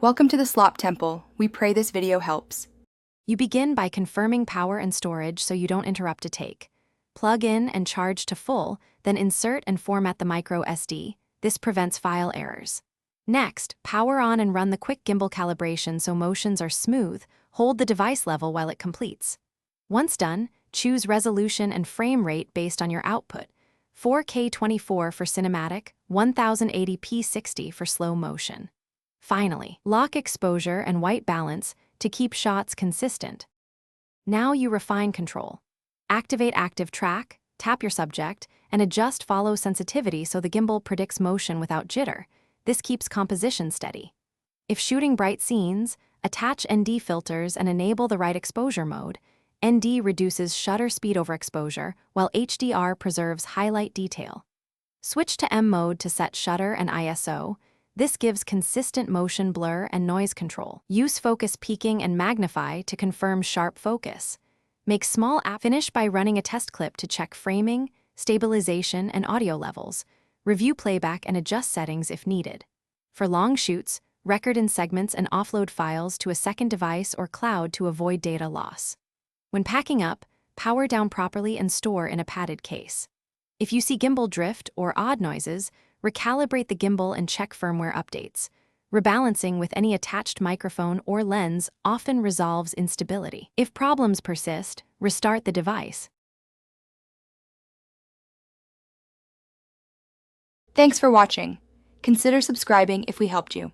Welcome to the Slop Temple. We pray this video helps. You begin by confirming power and storage so you don't interrupt a take. Plug in and charge to full, then insert and format the micro SD. This prevents file errors. Next, power on and run the quick gimbal calibration so motions are smooth. Hold the device level while it completes. Once done, choose resolution and frame rate based on your output. 4K 24 for cinematic, 1080p 60 for slow motion. Finally, lock exposure and white balance to keep shots consistent. Now you refine control. Activate active track, tap your subject, and adjust follow sensitivity so the gimbal predicts motion without jitter. This keeps composition steady. If shooting bright scenes, attach ND filters and enable the right exposure mode. ND reduces shutter speed over exposure, while HDR preserves highlight detail. Switch to M mode to set shutter and ISO. This gives consistent motion blur and noise control. Use focus peaking and magnify to confirm sharp focus. Make small finish by running a test clip to check framing, stabilization, and audio levels. Review playback and adjust settings if needed. For long shoots, record in segments and offload files to a second device or cloud to avoid data loss. When packing up, power down properly and store in a padded case. If you see gimbal drift or odd noises, recalibrate the gimbal and check firmware updates. Rebalancing with any attached microphone or lens often resolves instability. If problems persist, restart the device. Thanks for watching. Consider subscribing if we helped you.